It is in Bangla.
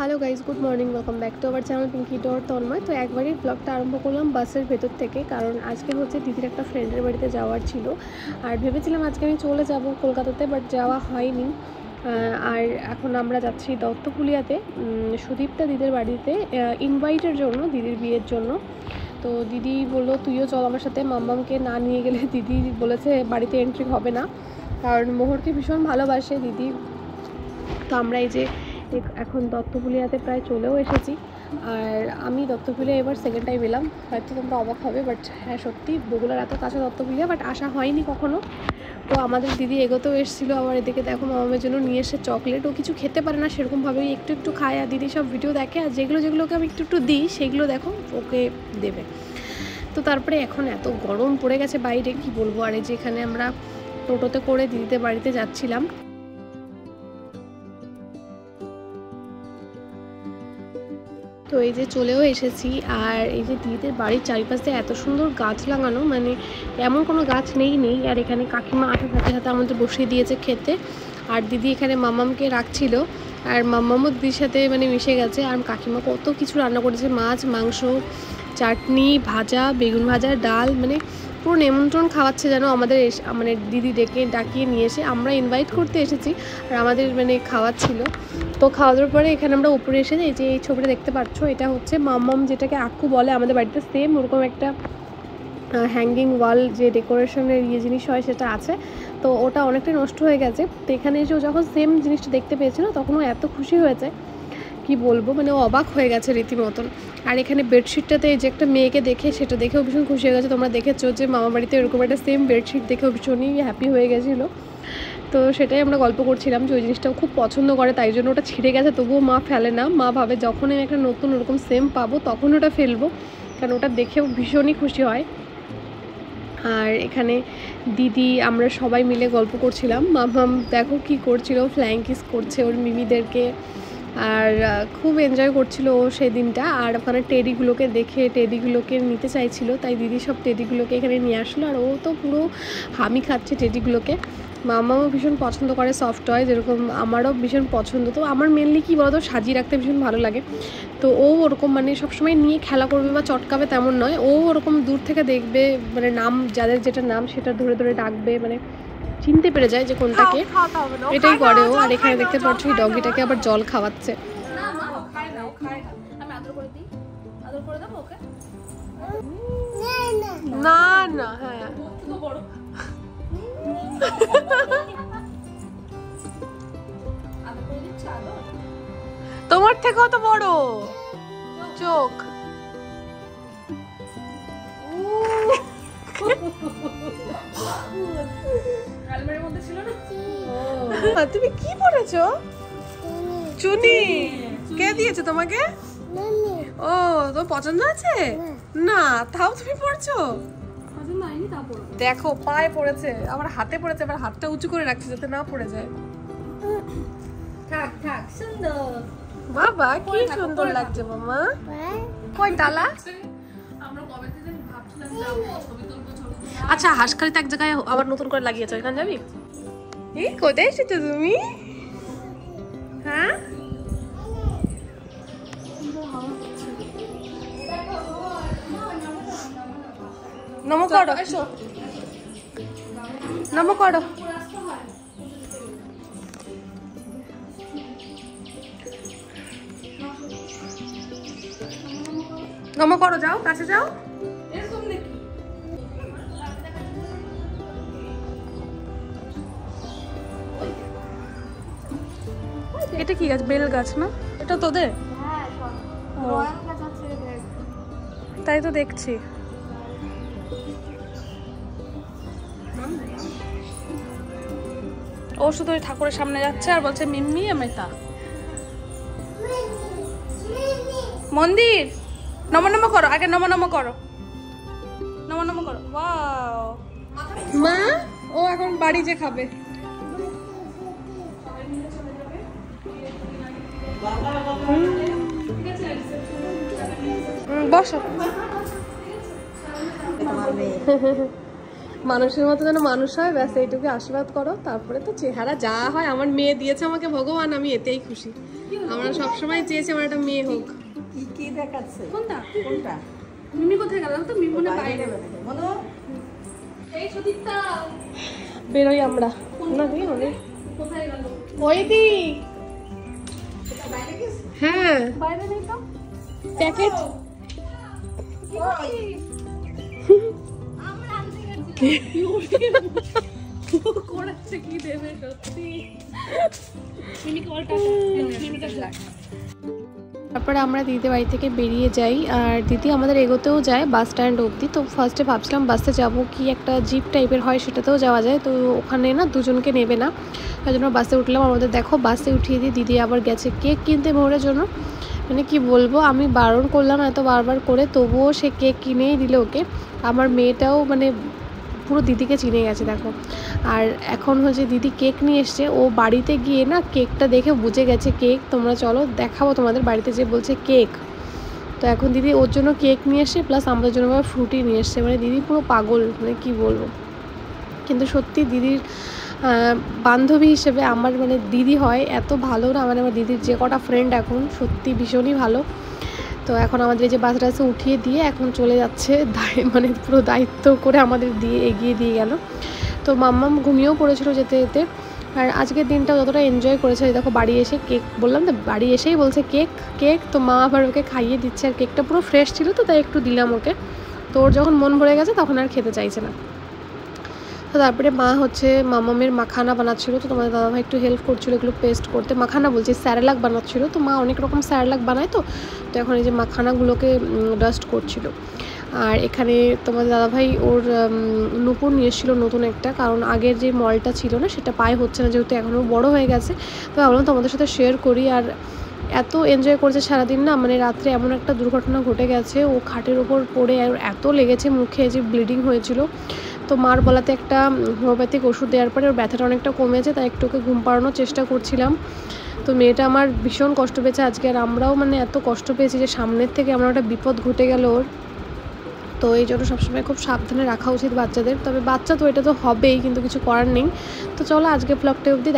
Hello guys, good morning, welcome back to our channel Pinky dot Tanmoy. তো একবারই ব্লগটা আরম্ভ করলাম বাসের ভেতর থেকে, কারণ আজকে হচ্ছে দিদির একটা ফ্রেন্ডের বাড়িতে যাওয়ার ছিল। আর ভেবেছিলাম আজকে আমি চলে যাব কলকাতাতে, বাট যাওয়া হয়নি। আর এখন আমরা যাচ্ছি দত্তপুলিয়াতে সুদীপ্তা দিদির বাড়িতে ইনভাইটের জন্য, দিদির বিয়ের জন্য। তো দিদি বললো তুইও চল আমার সাথে, মাম্মামকে না নিয়ে গেলে দিদি বলেছে বাড়িতে এন্ট্রি হবে না, কারণ মোহরকে ভীষণ ভালোবাসে দিদি। তো আমরা এই যে এখন দত্তপুলিয়াতে প্রায় চলেও এসেছি। আর আমি দত্তপুলিয়া এবার সেকেন্ড টাইম এলাম, হয়তো তোমরা অবাক হবে, বাট হ্যাঁ সত্যি বগুড়ার এত কাছে দত্তপুলিয়া, বাট আসা হয়নি কখনো। তো আমাদের দিদি এগোতেও এসেছিলো। আবার এদিকে দেখো মামামের জন্য নিয়ে এসে চকলেট, ও কিছু খেতে পারে না সেরকমভাবেই, একটু একটু খায়। আর দিদি সব ভিডিও দেখে, আর যেগুলোকে আমি একটু একটু দিই সেগুলো দেখো ওকে দেবে। তো তারপরে এখন এত গরম পড়ে গেছে বাইরে, কি বলবো। আর এই যে এখানে আমরা টোটোতে করে দিদিদের বাড়িতে যাচ্ছিলাম। তো এই যে চলেও এসেছি। আর এই যে দিদিদের বাড়ির চারিপাশ দিয়ে এত সুন্দর গাছ লাগানো, মানে এমন কোনো গাছ নেই। আর এখানে কাকিমা আটা হাতে হাতে আমাদের বসিয়ে দিয়েছে খেতে। আর দিদি এখানে মাম্মামকে রাখছিল, আর মাম্মামও দিদির সাথে মানে মিশে গেছে। আর কাকিমা কত কিছু রান্না করেছে, মাছ, মাংস, চাটনি, ভাজা, বেগুন ভাজা, ডাল, মানে পুরো নেমন্ত্রণ খাওয়াচ্ছে যেন আমাদের। মানে দিদি ডাকিয়ে নিয়ে এসে আমরা ইনভাইট করতে এসেছি, আর আমাদের মানে খাওয়াচ্ছিল। তো খাওয়া দাওয়ার পরে এখানে আমরা উপরে এসে এই যে এই ছবিটা দেখতে পাচ্ছ, এটা হচ্ছে মাম্মাম যেটাকে আক্কু বলে আমাদের বাড়িতে, সেম ওরকম একটা হ্যাঙ্গিং ওয়াল যে ডেকোরেশনের জিনিস হয় সেটা আছে। তো ওটা অনেকটাই নষ্ট হয়ে গেছে। তো এখানে এসে ও যখন সেম জিনিসটা দেখতে পেয়েছিল তখন ও এত খুশি হয়েছে কি বলবো, মানে ও অবাক হয়ে গেছে রীতিমতন। আর এখানে বেডশিটটাতে যে একটা মেয়েকে দেখে সেটা দেখেও ভীষণ খুশি হয়ে গেছে। তোমরা দেখেছো যে মামা বাড়িতে এরকম একটা সেম বেডশিট দেখেও ভীষণই হ্যাপি হয়ে গেছিলো। তো সেটাই আমরা গল্প করছিলাম যে ওই জিনিসটাও খুব পছন্দ করে, তাই জন্য ওটা ছিঁড়ে গেছে তবুও মা ফেলে না। মা ভাবে যখন আমি একটা নতুন ওরকম সেম পাবো তখন ওটা ফেলবো, কারণ ওটা দেখেও ভীষণই খুশি হয়। আর এখানে দিদি আমরা সবাই মিলে গল্প করছিলাম। মামাম দেখো কি করছিল, ফ্লাইং কিস করছে ওর মিমিদেরকে, আর খুব এনজয় করছিল ও সেই দিনটা। আর ওখানে টেডিগুলোকে দেখে টেডিগুলোকে নিতে চাইছিল, তাই দিদি সব টেডিগুলোকে এখানে নিয়ে আসলো। আর ও তো পুরো হামি খাচ্ছে টেডিগুলোকে। মামাও ভীষণ পছন্দ করে সফট টয়, যেরকম আমারও ভীষণ পছন্দ। তো আমার মেনলি কী বলতো, সাজিয়ে রাখতে ভীষণ ভালো লাগে। তো ও ওরকম মানে সবসময় নিয়ে খেলা করবে বা চটকাবে তেমন নয়, ও ওরকম দূর থেকে দেখবে, মানে নাম যাদের যেটা নাম সেটা ধরে ধরে ডাকবে, মানে চিনতে পেরে যায় যে কোনটাকে, এটাই করে ও। আর এখানে দেখতে পাচ্ছ এই ডগিটাকে আবার জল খাওয়াচ্ছে। না না, হ্যাঁ তোমার থেকে অত বড় চোখ। তুমি কি পড়েছো? চুনি কে দিয়েছে তোমাকে? ও, তোমার পছন্দ আছে? না তাও তুমি পড়ছো? দেখো পায়ে পড়েছে, আবার হাতে পড়েছে, আবার হাতটা উঁচু করে রাখছে যাতে না পড়ে যায়। বাবা কি সুন্দর লাগছে মামা। কই তালা? আচ্ছা, হাঁসখালিতে এক জায়গায় আবার নতুন করে লাগিয়েছো, এখানে যাবি? এই কোথায় এসেছো তুমি? হ্যাঁ নমো করো, নমো করো। নমো করো, যাও কাছে যাও। এটা কি গাছ? বেল গাছ না এটা তোদের? তাই তো দেখছি। ও শুধু ওই ঠাকুরের সামনে যাচ্ছে আর বলছে মিম্মি আমেতা মন্দির। নমো নমো করো, আগে নমো নমো করো, নমো নমো করো। ওয়াও মা, ও এখন বাড়ি যে খাবে। বসো। মানুষের মতো যেন মানুষ হয়, ব্যাস এইটুকু আশীর্বাদ করো। তারপরে তো চেহারা যা হয়, আমার মেয়ে দিয়েছে আমাকে ভগবান, আমি এতেই খুশি। আমরা সবসময় চেয়েছি আমার একটা মেয়ে হোক। কি দেখাচ্ছে? কোনটা কোনটা? মিমি কোথায় গেল? তো মিমি মনে বাইরে গেল। মনো এই সতীর্থা বেরোই আমরা না দিই অনেক কোথায় গেল? ওই দি বাইরে গেছে? হ্যাঁ বাইরে নেই তো। প্যাকেট আমরা আনতে গেছি। করেছে কি দেবে সত্যি। মিমি কলটা মিমিটা লাগ। তারপরে আমরা দিদিদের বাড়ি থেকে বেরিয়ে যাই আর দিদি আমাদের এগোতেও যায় বাস স্ট্যান্ড অবধি। তো ফার্স্টে ভাবছিলাম বাসে যাব কি একটা জিপ টাইপের হয় সেটাতেও যাওয়া যায়, তো ওখানে না দুজনকে নেবে না, তাই জন্য বাসে উঠলাম। আমাদের দেখো বাসে উঠিয়ে দিয়ে দিদি আবার গেছে কেক কিনতে মোড়ের জন্য। মানে কি বলবো, আমি বারণ করলাম এত বারবার করে, তবুও সে কেক কিনেই দিল ওকে। আমার মেয়েটাও মানে পুরো দিদিকে চিনে গেছে দেখো। আর এখন হচ্ছে দিদি কেক নিয়ে এসছে, ও বাড়িতে গিয়ে না কেকটা দেখে বুঝে গেছে কেক। তোমরা চলো দেখাবো তোমাদের বাড়িতে, যে বলছে কেক। তো এখন দিদি ওর জন্য কেক নিয়ে এসছে, প্লাস আমাদের জন্য আবার ফ্রুটি নিয়ে এসছে। মানে দিদি পুরো পাগল, মানে কি বলবো। কিন্তু সত্যি দিদির বান্ধবী হিসেবে আমার মানে দিদি হয় এত ভালো না, মানে আমার দিদির যে কটা ফ্রেন্ড এখন সত্যি ভীষণই ভালো। তো এখন আমাদের এই যে বাস টাসে উঠিয়ে দিয়ে এখন চলে যাচ্ছে, মানে পুরো দায়িত্ব করে আমাদের দিয়ে এগিয়ে দিয়ে গেল। তো মাম্মাম ঘুমিয়েও পড়েছিল যেতে যেতে। আর আজকের দিনটা যতটা এনজয় করেছে, দেখো বাড়ি এসে কেক, বললাম তো বাড়ি এসেই বলছে কেক কেক। তো মা আবার ওকে খাইয়ে দিচ্ছে, আর কেকটা পুরো ফ্রেশ ছিল তো তাই একটু দিলাম ওকে। তো ওর যখন মন ভরে গেছে তখন আর খেতে চাইছে না। তো তারপরে মা হচ্ছে মামামের মাখানা বানাচ্ছিলো, তো তোমাদের দাদাভাই একটু হেল্প করছিলো এগুলো পেস্ট করতে। মাখানা বলছি স্যারেলাক বানাচ্ছিলো, তো মা অনেক রকম স্যারেলাক বানায়, তো এখন এই যে মাখানাগুলোকে ডাস্ট করছিল। আর এখানে তোমাদের দাদাভাই ওর নুপুর নিয়ে এসেছিলো নতুন একটা, কারণ আগের যে মলটা ছিল না সেটা পায়ে হচ্ছে না, যেহেতু এখনও বড় হয়ে গেছে। তো ভাবলাম তোমাদের সাথে শেয়ার করি। আর এত এনজয় করেছে সারাদিন না, মানে রাত্রে এমন একটা দুর্ঘটনা ঘটে গেছে, ও খাটের ওপর পড়ে এত লেগেছে মুখে যে ব্লিডিং হয়েছিল। তো মার বলাতে একটা হোমিওপ্যাথিক ওষুধ দেওয়ার পরে ওর ব্যথাটা অনেকটা কমেছে, তাই একটু ওকে ঘুম পাড়ানোর চেষ্টা করছিলাম। তো মেয়েটা আমার ভীষণ কষ্ট পেয়েছে আজকে, আর আমরাও মানে এত কষ্ট পেয়েছি যে সামনের থেকে আমার একটা বিপদ ঘটে গেল ওর। তো এই জন্য সবসময় খুব সাবধানে রাখা উচিত বাচ্চাদের। তবে বাচ্চা তো এটা তো হবেই, কিন্তু কিছু করার নেই। তো চলো আজকে ব্লগটা অবধি।